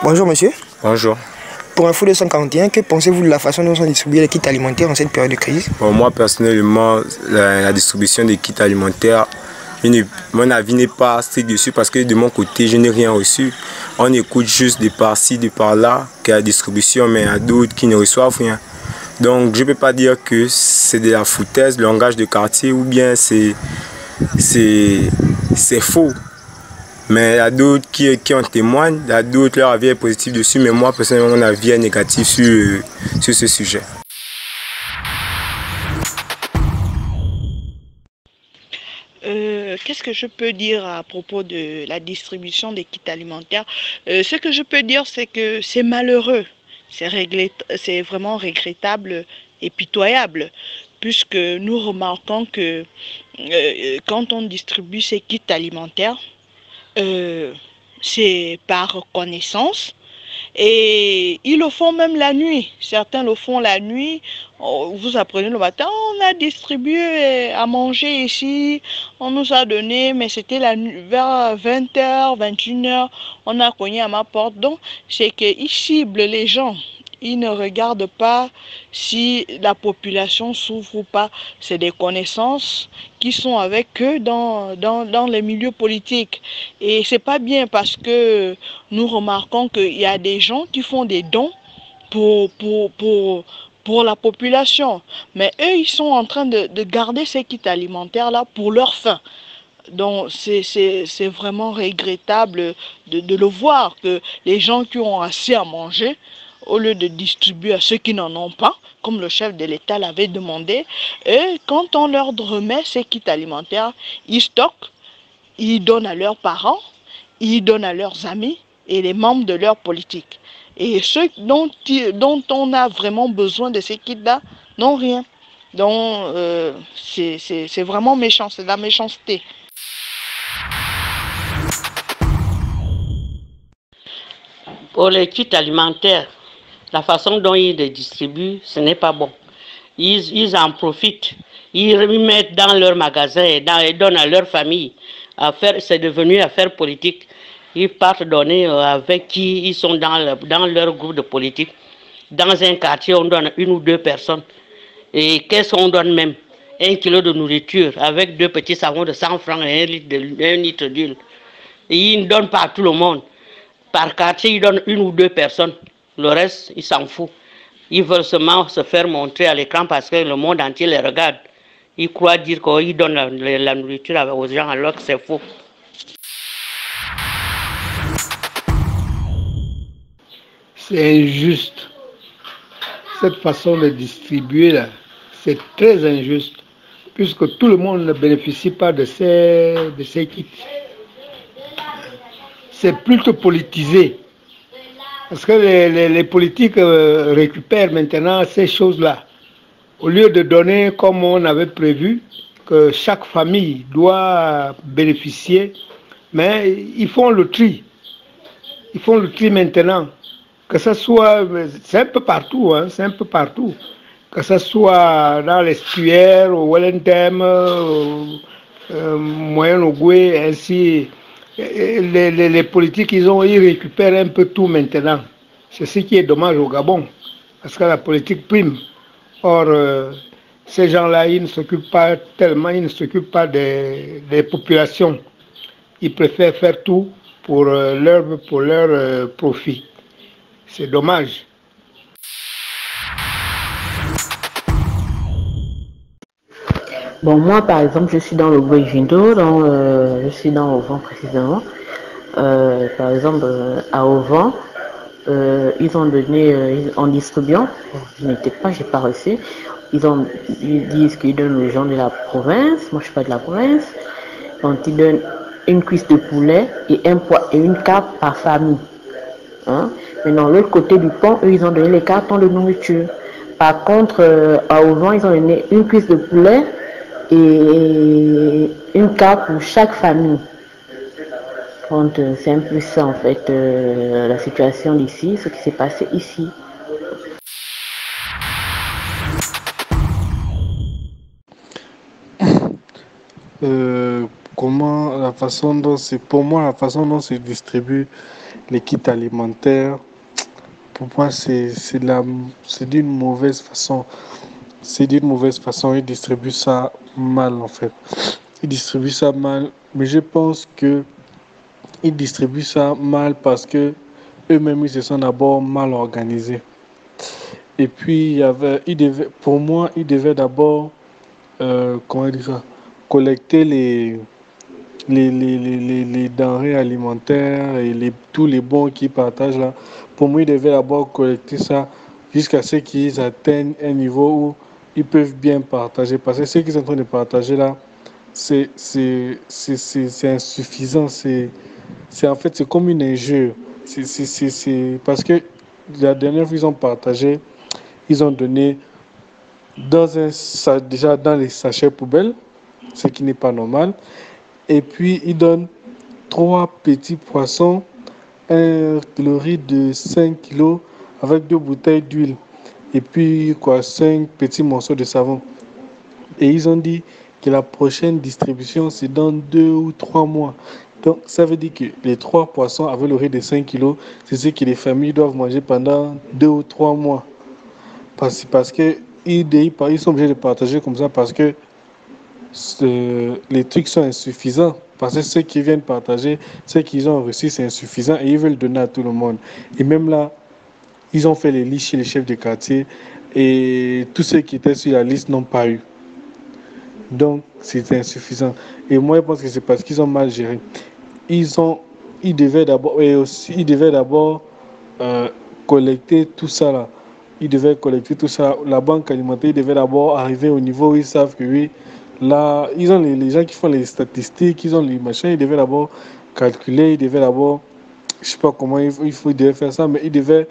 Bonjour monsieur. Bonjour. Pour Info 241, que pensez-vous de la façon dont sont distribués les kits alimentaires en cette période de crise? Bon, moi personnellement, la distribution des kits alimentaires, mon avis n'est pas strict dessus parce que de mon côté, je n'ai rien reçu. On écoute juste de par-ci, de par-là, qu'il y a la distribution, mais il y a d'autres qui ne reçoivent rien. Donc je ne peux pas dire que c'est de la foutaise, le langage de quartier, ou bien c'est faux. Mais il y a d'autres qui en témoignent, il y a d'autres, leur avis est positif dessus, mais moi personnellement, mon avis est négatif sur ce sujet. Qu'est-ce que je peux dire à propos de la distribution des kits alimentaires? Ce que je peux dire, c'est que c'est malheureux, c'est vraiment regrettable et pitoyable, puisque nous remarquons que quand on distribue ces kits alimentaires, c'est par reconnaissance. Et ils le font même la nuit. Certains le font la nuit. Vous apprenez le matin, on a distribué à manger ici. On nous a donné, mais c'était la nuit, vers 20h, 21h. On a cogné à ma porte. Donc, c'est qu'ils ciblent les gens. Ils ne regardent pas si la population souffre ou pas. C'est des connaissances qui sont avec eux dans les milieux politiques. Et c'est pas bien parce que nous remarquons qu'il y a des gens qui font des dons pour la population. Mais eux, ils sont en train de garder ces kits alimentaires-là pour leur faim. Donc, c'est vraiment regrettable de le voir, que les gens qui ont assez à manger, au lieu de distribuer à ceux qui n'en ont pas, comme le chef de l'État l'avait demandé, et quand on leur remet ces kits alimentaires, ils stockent, ils donnent à leurs parents, ils donnent à leurs amis et les membres de leur politique. Et ceux dont on a vraiment besoin de ces kits-là n'ont rien. Donc, c'est vraiment méchant, c'est de la méchanceté. Pour les kits alimentaires, la façon dont ils les distribuent, ce n'est pas bon. Ils en profitent. Ils mettent dans leur magasin et donnent à leur famille. C'est devenu affaire politique. Ils partent donner avec qui ils sont dans leur groupe de politique. Dans un quartier, on donne une ou deux personnes. Et qu'est-ce qu'on donne même? 1 kilo de nourriture avec 2 petits savons de 100 francs et 1 litre d'huile. Et ils ne donnent pas à tout le monde. Par quartier, ils donnent 1 ou 2 personnes. Le reste, ils s'en foutent. Ils veulent seulement se faire montrer à l'écran parce que le monde entier les regarde. Ils croient dire qu'ils donnent la nourriture aux gens alors que c'est faux. C'est injuste. Cette façon de distribuer là, c'est très injuste, puisque tout le monde ne bénéficie pas de ces kits. C'est plutôt politisé. Parce que les politiques récupèrent maintenant ces choses-là. Au lieu de donner comme on avait prévu, que chaque famille doit bénéficier, mais ils font le tri. Ils font le tri maintenant. Que ce soit, c'est un peu partout, hein, c'est un peu partout. Que ce soit dans l'estuaire, au Wellington, Moyen-Ogooué, ainsi. Les politiques, ils récupèrent un peu tout maintenant. C'est ce qui est dommage au Gabon, parce que la politique prime. Or, ces gens-là, ils ne s'occupent pas tellement, ils ne s'occupent pas des populations. Ils préfèrent faire tout pour leur profit. C'est dommage. Bon, moi, par exemple, je suis dans le Guéjindo, je suis dans Ovan précisément. Par exemple, à Ovan, ils ont donné, en distribuant, je n'étais pas, j'ai pas reçu, ils disent qu'ils donnent aux gens de la province, moi je suis pas de la province, donc ils donnent une cuisse de poulet et un poids et une carte par famille. Hein? Maintenant, l'autre côté du pont, eux, ils ont donné les cartons de nourriture. Par contre, à Ovan, ils ont donné une cuisse de poulet et une carte pour chaque famille. Donc, c'est un peu ça, en fait, la situation d'ici, ce qui s'est passé ici. Pour moi, la façon dont se distribue les kits alimentaires, pour moi, c'est d'une mauvaise façon. C'est d'une mauvaise façon. Ils distribuent ça mal, en fait. Ils distribuent ça mal. Mais je pense que ils distribuent ça mal parce que eux-mêmes, ils se sont d'abord mal organisés. Et puis, pour moi, ils devaient d'abord, comment dire ça, collecter les denrées alimentaires et tous les bons qu'ils partagent là. Pour moi, ils devaient d'abord collecter ça jusqu'à ce qu'ils atteignent un niveau où ils peuvent bien partager. Parce que ce qu'ils sont en train de partager là, c'est insuffisant. En fait, c'est comme une injure. Parce que la dernière fois, ils ont partagé, ils ont donné déjà dans les sachets poubelles, ce qui n'est pas normal. Et puis, ils donnent 3 petits poissons, un riz de 5 kilos avec 2 bouteilles d'huile. Et puis, 5 petits morceaux de savon. Et ils ont dit que la prochaine distribution, c'est dans 2 ou 3 mois. Donc, ça veut dire que les 3 poissons avec le riz de 5 kilos, c'est ce que les familles doivent manger pendant 2 ou 3 mois. Parce que ils sont obligés de partager comme ça parce que les trucs sont insuffisants. Parce que ceux qui viennent partager, ceux qu'ils ont reçu, c'est insuffisant et ils veulent donner à tout le monde. Et même là, ils ont fait les listes chez les chefs de quartier et tous ceux qui étaient sur la liste n'ont pas eu. Donc, c'est insuffisant. Et moi, je pense que c'est parce qu'ils ont mal géré. Ils devaient d'abord collecter tout ça là. Ils devaient collecter tout ça. La banque alimentaire, ils devaient d'abord arriver au niveau où ils savent que oui, là, ils ont les gens qui font les statistiques, ils ont les machins, ils devaient d'abord calculer, ils devaient d'abord, je ne sais pas comment ils devaient faire ça, mais ils devaient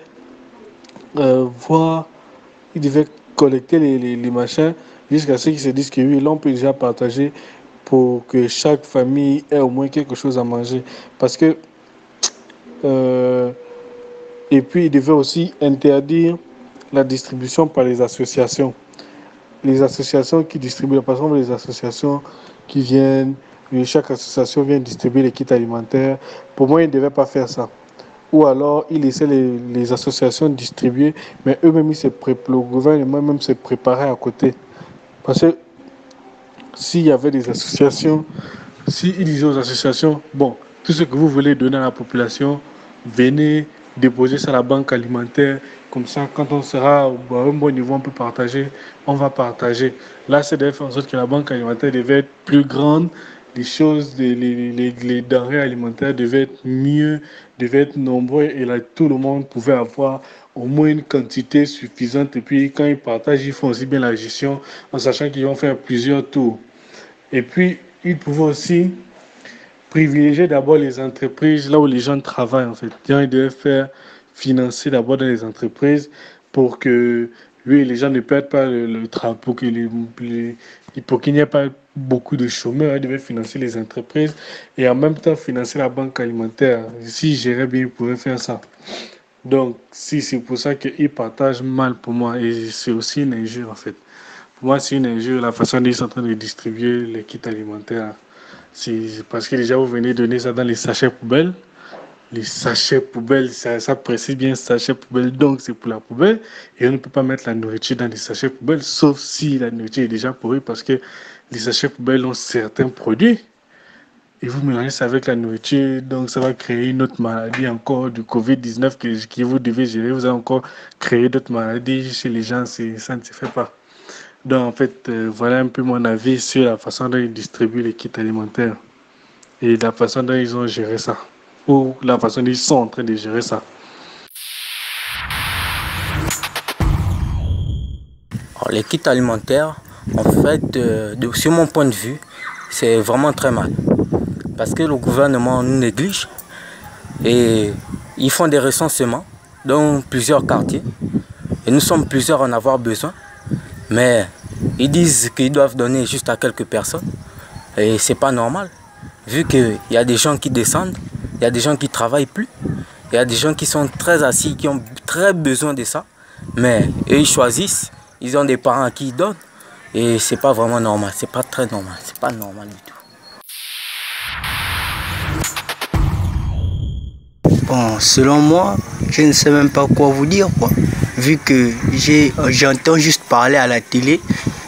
ils devaient collecter les machins jusqu'à ce qu'ils se disent que oui, là, on peut déjà partager pour que chaque famille ait au moins quelque chose à manger. Parce que, et puis, ils devaient aussi interdire la distribution par les associations. Les associations qui distribuent, par exemple, les associations qui viennent, chaque association vient distribuer les kits alimentaires. Pour moi, ils ne devaient pas faire ça. Ou alors, ils laissaient les associations distribuer, mais eux-mêmes, le gouvernement même se préparait à côté. Parce que s'il y avait des associations, s'ils disaient aux associations, bon, tout ce que vous voulez donner à la population, venez déposer ça à la banque alimentaire. Comme ça, quand on sera à un bon niveau, on peut partager, on va partager. Là, c'est de faire en sorte que la banque alimentaire devait être plus grande, les choses, les denrées alimentaires devaient être mieux, devaient être nombreux, et là, tout le monde pouvait avoir au moins une quantité suffisante. Et puis, quand ils partagent, ils font aussi bien la gestion, en sachant qu'ils vont faire plusieurs tours. Et puis, ils pouvaient aussi privilégier d'abord les entreprises, là où les gens travaillent, en fait. Ils devaient faire financer d'abord dans les entreprises pour que les gens ne perdent pas le travail, pour qu'il n'y ait pas beaucoup de chômeurs. Ils devaient financer les entreprises et en même temps financer la banque alimentaire. S'ils géraient bien, ils pouvaient faire ça. Donc, si c'est pour ça qu'ils partagent mal pour moi, et c'est aussi une injure en fait. Pour moi, c'est une injure la façon dont ils sont en train de distribuer les kits alimentaires. C'est parce que déjà, vous venez donner ça dans les sachets poubelles. Les sachets poubelles, ça précise bien sachet poubelle, donc c'est pour la poubelle. Et on ne peut pas mettre la nourriture dans les sachets poubelles, sauf si la nourriture est déjà pourrie, parce que les sachets poubelles ont certains produits. Et vous mélangez ça avec la nourriture, donc ça va créer une autre maladie encore du Covid-19 que vous devez gérer. Vous allez encore créer d'autres maladies chez les gens, ça ne se fait pas. Donc en fait, voilà un peu mon avis sur la façon dont ils distribuent les kits alimentaires et la façon dont ils ont géré ça, ou la façon dont ils sont en train de gérer ça. Alors, les kits alimentaires, en fait, sur mon point de vue, c'est vraiment très mal. Parce que le gouvernement nous néglige et ils font des recensements dans plusieurs quartiers. Et nous sommes plusieurs à en avoir besoin. Mais ils disent qu'ils doivent donner juste à quelques personnes. Et c'est pas normal. Vu qu'il y a des gens qui descendent, il y a des gens qui ne travaillent plus, il y a des gens qui sont très assis, qui ont très besoin de ça. Mais eux, ils choisissent, ils ont des parents à qui ils donnent. Et c'est pas vraiment normal, c'est pas très normal, c'est pas normal du tout. Bon, selon moi, je ne sais même pas quoi vous dire, quoi. Vu que j'entends juste parler à la télé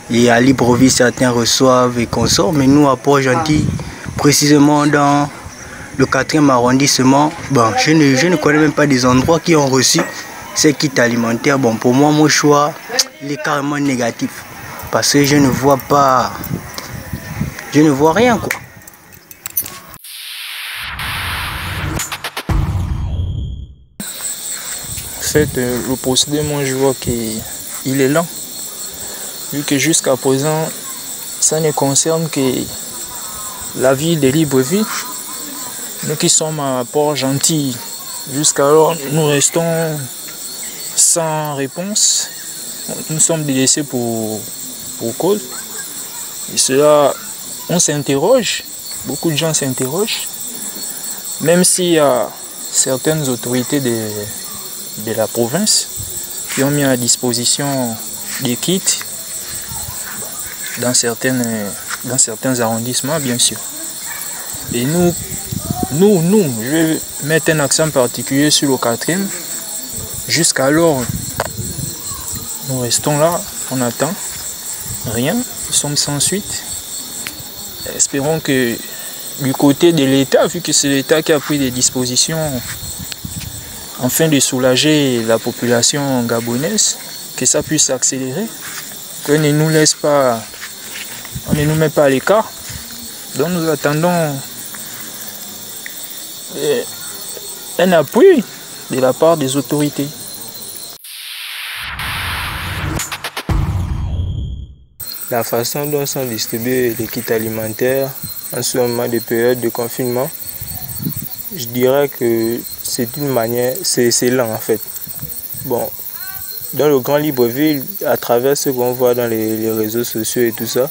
et à Libreville, certains reçoivent et consortent, mais nous, à Port-Gentil, précisément dans le 4e arrondissement, bon, je ne connais même pas des endroits qui ont reçu ces kits alimentaires. Bon, pour moi, mon choix, il est carrément négatif. Parce que je ne vois rien, quoi. En fait, le procédé, moi, je vois qu'il est lent. Vu que jusqu'à présent, ça ne concerne que la ville de Libreville. Nous qui sommes à Port-Gentil, jusqu'alors, nous restons sans réponse. Nous sommes délaissés pour cause. Et cela, on s'interroge, beaucoup de gens s'interrogent, même s'il y a certaines autorités de la province qui ont mis à disposition des kits dans certains arrondissements, bien sûr. Et nous, je vais mettre un accent particulier sur le 4e. Jusqu'alors, nous restons là, on attend rien, nous sommes sans suite. Espérons que du côté de l'État, vu que c'est l'État qui a pris des dispositions afin de soulager la population gabonaise, que ça puisse accélérer, qu'on ne nous laisse pas, on ne nous met pas à l'écart. Donc nous attendons un appui de la part des autorités. La façon dont sont distribués les kits alimentaires en ce moment de période de confinement, je dirais que c'est une manière, c'est lent en fait. Bon, dans le Grand Libreville, à travers ce qu'on voit dans les réseaux sociaux et tout ça,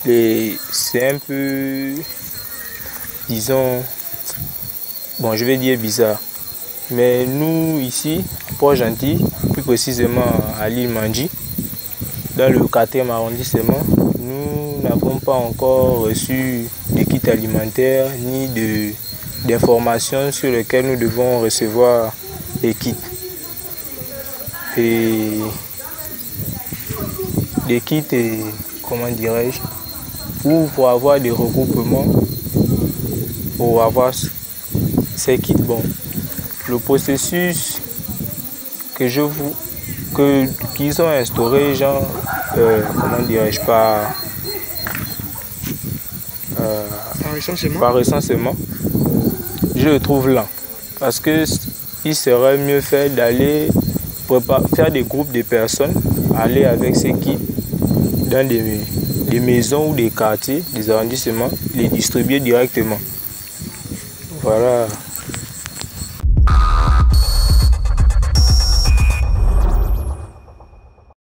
c'est un peu, disons, bon, je vais dire bizarre. Mais nous ici, Port-Gentil, plus précisément à l'île Mandji, dans le 4e arrondissement, nous n'avons pas encore reçu de kits alimentaires ni d'informations sur lesquelles nous devons recevoir les kits. Et des kits, comment dirais-je, pour avoir des regroupements, pour avoir ces kits. Bon, le processus qu'ils ont instauré, genre, comment dirais-je, par recensement, je le trouve lent. Parce que il serait mieux fait d'aller faire des groupes de personnes, aller avec ces kits dans des maisons ou des quartiers, des arrondissements, les distribuer directement. Voilà.